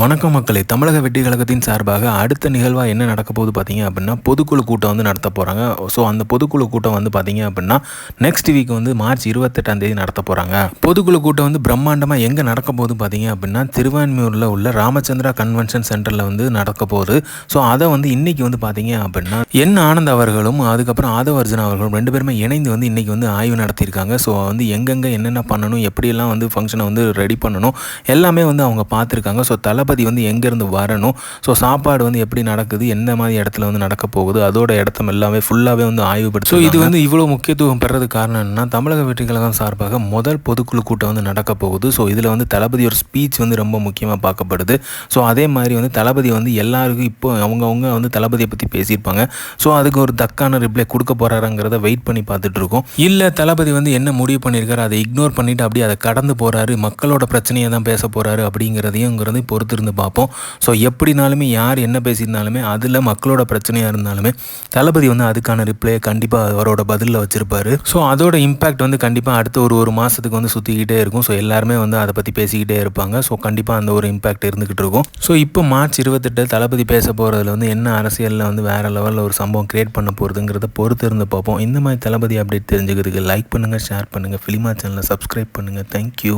வணக்கம் மக்களே. தமிழக வெற்றி கழகத்தின் சார்பாக அடுத்த நிகழ்வாக என்ன நடக்க போகுது பார்த்தீங்க அப்படின்னா, பொதுக்குழு கூட்டம் வந்து நடத்த போகிறாங்க. ஸோ அந்த பொதுக்குழு கூட்டம் வந்து பார்த்தீங்க அப்படின்னா நெக்ஸ்ட் வீக் வந்து மார்ச் 28ஆம் தேதி நடத்த போகிறாங்க. பொதுக்குழு கூட்டம் வந்து பிரம்மாண்டமாக எங்கே நடக்க போகுது பார்த்தீங்க அப்படின்னா, திருவான்மியூரில் உள்ள ராமச்சந்திரா கன்வென்ஷன் சென்டரில் வந்து நடக்க போகுது. ஸோ அதை வந்து இன்றைக்கி வந்து பார்த்தீங்க அப்படின்னா என் ஆனந்த் அவர்களும் அதுக்கப்புறம் ஆதவ அர்ஜுனா அவர்களும் ரெண்டு பேருமே இணைந்து வந்து இன்றைக்கி வந்து ஆய்வு நடத்தியிருக்காங்க. ஸோ வந்து எங்கெங்கே என்னென்ன பண்ணணும், எப்படியெல்லாம் வந்து ஃபங்க்ஷனை வந்து ரெடி பண்ணணும் எல்லாமே வந்து அவங்க பார்த்துருக்காங்க. ஸோ தளபதி வந்து எங்கேருந்து வரணும், ஸோ சாப்பாடு வந்து எப்படி நடக்குது, எந்த மாதிரி இடத்துல வந்து நடக்க போகுது, அதோட இடத்த எல்லாமே ஃபுல்லாகவே வந்து ஆய்வுபடுத்தி. ஸோ இது வந்து இவ்வளோ முக்கியத்துவம் பெறதுக்கு காரணம் என்னன்னா, தமிழக வெற்றி கழகம் சார்பாக முதல் பொதுக்குழு கூட்டம் வந்து நடக்க போகுது. ஸோ இதில் வந்து தளபதி ஒரு ஸ்பீச் வந்து ரொம்ப முக்கியமாக பார்க்கப்படுது. ஸோ அதே மாதிரி வந்து தளபதி வந்து எல்லாருக்கும் இப்போ அவங்கவுங்க வந்து தளபதியை பற்றி பேசியிருப்பாங்க. ஸோ அதுக்கு ஒரு தக்கான ரிப்ளை கொடுக்க போகிறாருங்கிறத வெயிட் பண்ணி பார்த்துட்டு இருக்கோம். இல்லை தளபதி வந்து என்ன முடிவு பண்ணியிருக்காரு, அதை இக்னோர் பண்ணிவிட்டு அப்படியே அதை கடந்து போகிறாரு, மக்களோட பிரச்சனையை தான் பேச போகிறாரு அப்படிங்கிறதையுங்கிறதை பொறுத்து இருந்து பார்ப்போம். ஸோ எப்படினாலுமே யார் என்ன பேசியிருந்தாலுமே அதில் மக்களோட பிரச்சனையாக இருந்தாலுமே தளபதி வந்து அதுக்கான ரிப்ளையை கண்டிப்பாக அவரோட பதிலில் வச்சுருப்பார். ஸோ அதோட இம்பேக்ட் வந்து கண்டிப்பாக அடுத்த ஒரு மாதத்துக்கு வந்து சுற்றிக்கிட்டே இருக்கும். ஸோ எல்லாருமே வந்து அதை பற்றி பேசிக்கிட்டே இருப்பாங்க. ஸோ கண்டிப்பாக அந்த ஒரு இம்பேக்ட் இருந்துக்கிட்டு இருக்கும். ஸோ இப்போ மார்ச் 28 தளபதி பேச போகிறதுல வந்து என்ன அரசியலில் வந்து வேறு லெவலில் ஒரு சம்பவம் கிரியேட் பண்ண போகிறதுங்கிறத பொறுத்து இருந்து பார்ப்போம். இந்த மாதிரி தளபதி அப்டேட் தெரிஞ்சுக்கிறதுக்கு லைக் பண்ணுங்கள், ஷேர் பண்ணுங்கள், ஃபிலிமா சேனலை சப்ஸ்கிரைப் பண்ணுங்கள். தேங்க்யூ.